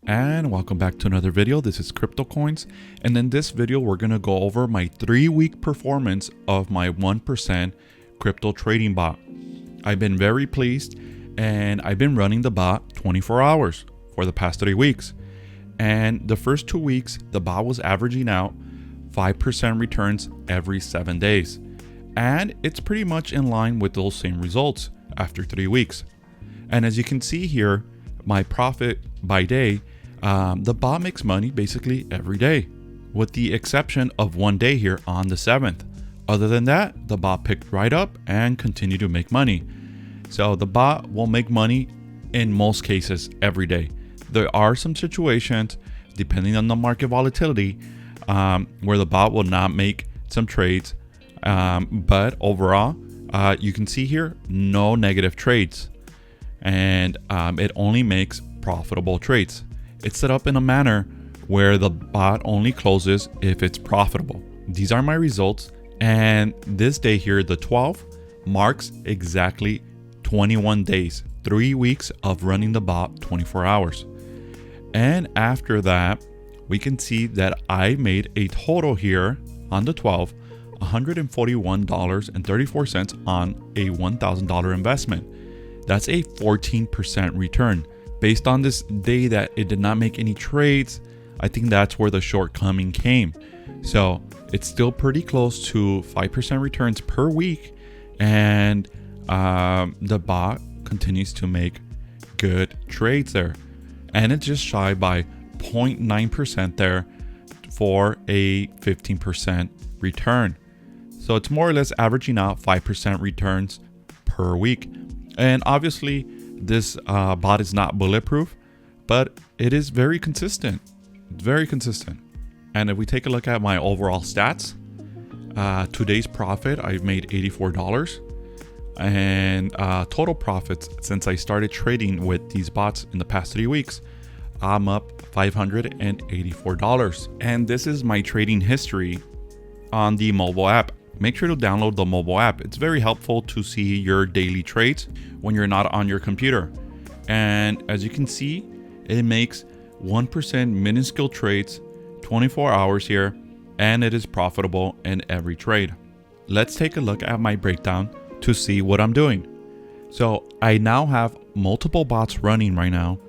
And welcome back to another video. This is CryptoKoinz, and in this video we're going to go over my 3-week performance of my 1% crypto trading bot. I've been very pleased, and I've been running the bot 24 hours for the past 3 weeks. And the first 2 weeks the bot was averaging out 5% returns every 7 days, and it's pretty much in line with those same results after 3 weeks. And as you can see here, my profit by day, the bot makes money basically every day, with the exception of one day here on the 7th. Other than that, the bot picked right up and continued to make money. So the bot will make money in most cases every day. There are some situations, depending on the market volatility, where the bot will not make some trades. But overall, you can see here, no negative trades. And it only makes profitable trades. It's set up in a manner where the bot only closes if it's profitable. These are my results, and this day here, the 12th, marks exactly 21 days, 3 weeks of running the bot 24 hours. And after that, we can see that I made a total here on the 12th, $141.34 on a $1,000 investment. That's a 14% return. Based on this day that it did not make any trades, I think that's where the shortcoming came. So it's still pretty close to 5% returns per week, and the bot continues to make good trades there. And it's just shy by 0.9% there for a 15% return. So it's more or less averaging out 5% returns per week. And obviously, this bot is not bulletproof, but it is very consistent. Very consistent. And if we take a look at my overall stats, today's profit, I've made $84. And total profits since I started trading with these bots in the past 3 weeks, I'm up $584. And this is my trading history on the mobile app. Make sure to download the mobile app. It's very helpful to see your daily trades when you're not on your computer. And as you can see, it makes 1% minuscule trades 24 hours here, and it is profitable in every trade. Let's take a look at my breakdown to see what I'm doing. So I now have multiple bots running right now,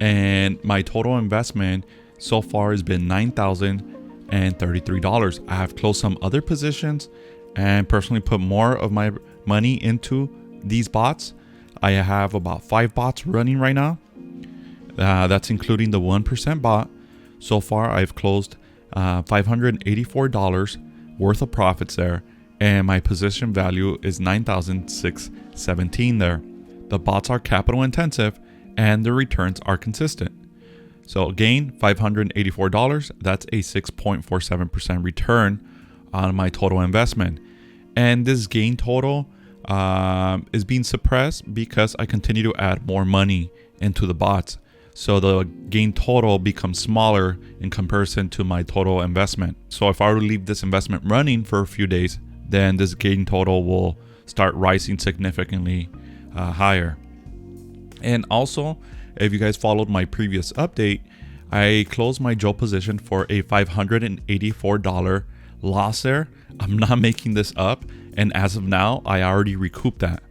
and my total investment so far has been $9,033. I have closed some other positions and personally put more of my money into these bots. I have about 5 bots running right now. That's including the 1% bot. So far, I've closed $584 worth of profits there, and my position value is $9,617 there. The bots are capital intensive, and the returns are consistent. So again, $584, that's a 6.47% return on my total investment. And this gain total is being suppressed because I continue to add more money into the bots. So the gain total becomes smaller in comparison to my total investment. So if I were to leave this investment running for a few days, then this gain total will start rising significantly higher. And also, if you guys followed my previous update, I closed my Joe position for a $584 loss there. I'm not making this up. And as of now, I already recouped that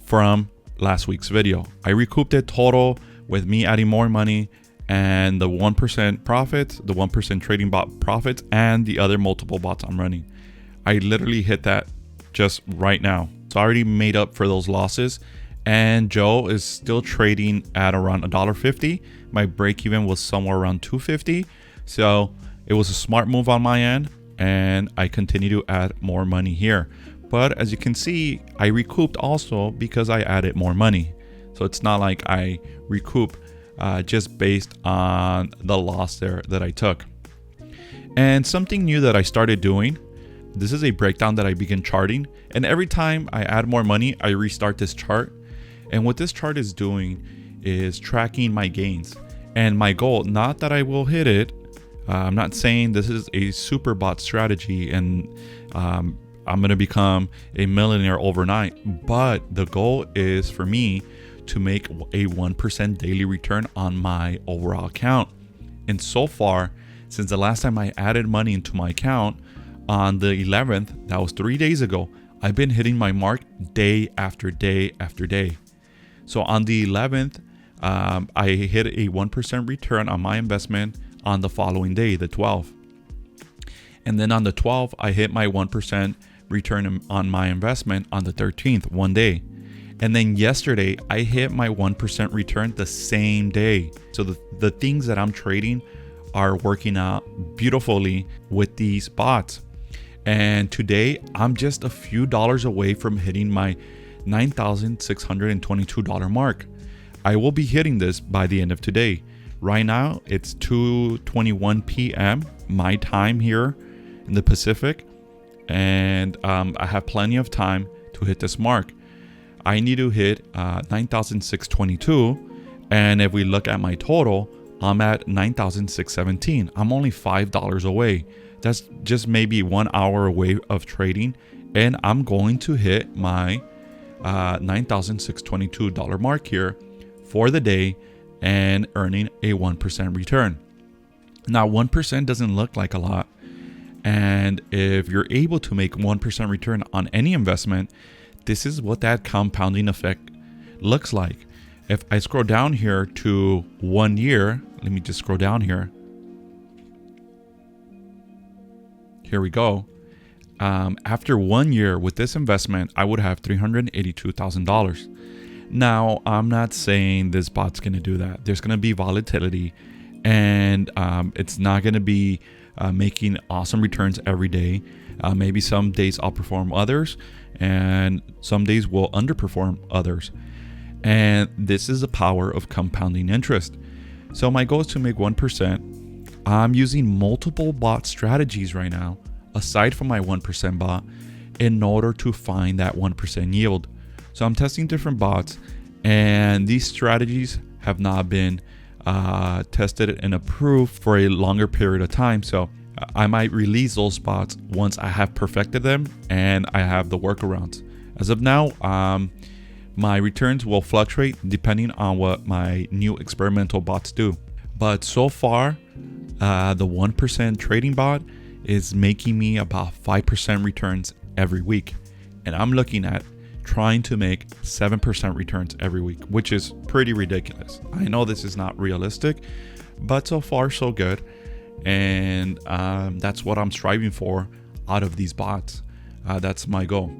from last week's video. I recouped it total with me adding more money and the 1% profits, the 1% trading bot profits, and the other multiple bots I'm running. I literally hit that just right now. So I already made up for those losses. And Joe is still trading at around $1.50. My break even was somewhere around $2.50. So it was a smart move on my end, and I continue to add more money here. But as you can see, I recouped also because I added more money. So it's not like I recoup just based on the loss there that I took. And something new that I started doing, this is a breakdown that I begin charting. And every time I add more money, I restart this chart. And what this chart is doing is tracking my gains. And my goal, not that I will hit it, I'm not saying this is a super bot strategy and I'm going to become a millionaire overnight. But the goal is for me to make a 1% daily return on my overall account. And so far, since the last time I added money into my account on the 11th, that was 3 days ago, I've been hitting my mark day after day after day. So on the 11th, I hit a 1% return on my investment on the following day, the 12th. And then on the 12th, I hit my 1% return on my investment on the 13th, one day. And then yesterday, I hit my 1% return the same day. So the things that I'm trading are working out beautifully with these bots. And today, I'm just a few dollars away from hitting my $9,622 mark. I will be hitting this by the end of today. Right now, it's 2:21 p.m. my time here in the Pacific, and I have plenty of time to hit this mark. I need to hit 9,622, and if we look at my total, I'm at 9,617. I'm only $5 away. That's just maybe 1 hour away of trading, and I'm going to hit my $9,622 mark here for the day and earning a 1% return. Now, 1% doesn't look like a lot, and if you're able to make 1% return on any investment, this is what that compounding effect looks like. If I scroll down here to 1 year, let me just scroll down here. Here we go. After 1 year with this investment, I would have $382,000. Now, I'm not saying this bot's going to do that. There's going to be volatility, and it's not going to be making awesome returns every day. Maybe some days outperform others, and some days will underperform others. And this is the power of compounding interest. So my goal is to make 1%. I'm using multiple bot strategies right now, aside from my 1% bot, in order to find that 1% yield. So I'm testing different bots, and these strategies have not been tested and approved for a longer period of time. So I might release those bots once I have perfected them and I have the workarounds. As of now, my returns will fluctuate depending on what my new experimental bots do. But so far, the 1% trading bot is making me about 5% returns every week. And I'm looking at trying to make 7% returns every week, which is pretty ridiculous. I know this is not realistic, but so far so good. And that's what I'm striving for out of these bots. That's my goal.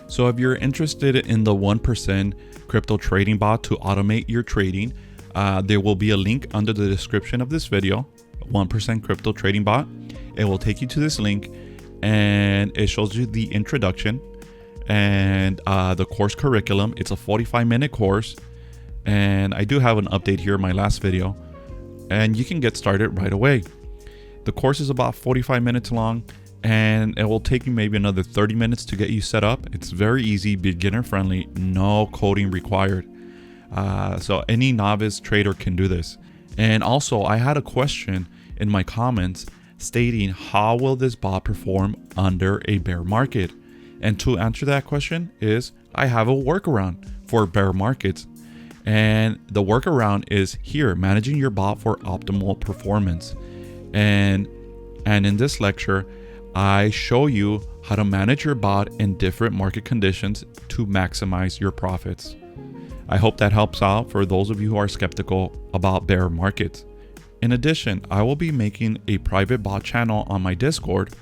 So if you're interested in the 1% crypto trading bot to automate your trading, there will be a link under the description of this video, 1% crypto trading bot. It will take you to this link, and it shows you the introduction and the course curriculum. It's a 45-minute course, and I do have an update here in my last video, and you can get started right away. The course is about 45 minutes long, and it will take you maybe another 30 minutes to get you set up. It's very easy, beginner friendly, no coding required. So any novice trader can do this. And also, I had a question in my comments stating, how will this bot perform under a bear market? And to answer that question is, I have a workaround for bear markets. And the workaround is here, managing your bot for optimal performance. And in this lecture, I show you how to manage your bot in different market conditions to maximize your profits. I hope that helps out for those of you who are skeptical about bear markets. In addition, I will be making a private bot channel on my Discord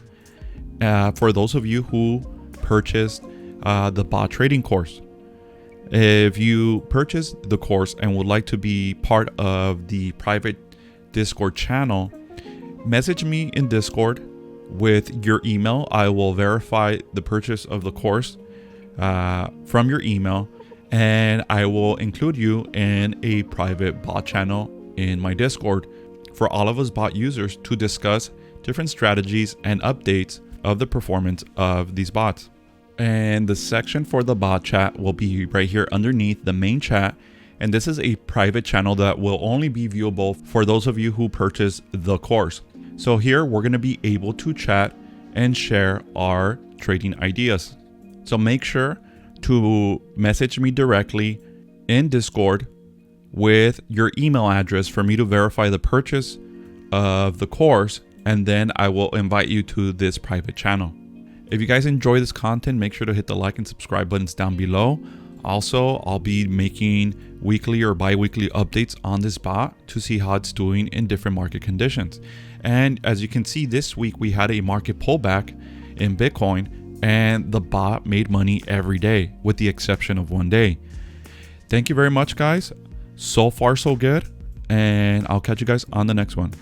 for those of you who purchased the bot trading course. If you purchased the course and would like to be part of the private Discord channel, message me in Discord with your email. I will verify the purchase of the course from your email, and I will include you in a private bot channel in my Discord for all of us bot users to discuss different strategies and updates of the performance of these bots. And the section for the bot chat will be right here underneath the main chat. And this is a private channel that will only be viewable for those of you who purchase the course. So here we're going to be able to chat and share our trading ideas. So make sure to message me directly in Discord with your email address for me to verify the purchase of the course, and then I will invite you to this private channel. If you guys enjoy this content, make sure to hit the like and subscribe buttons down below. Also, I'll be making weekly or bi-weekly updates on this bot to see how it's doing in different market conditions. And as you can see, this week we had a market pullback in Bitcoin, and the bot made money every day with the exception of one day. Thank you very much, guys. So far, so good. And I'll catch you guys on the next one.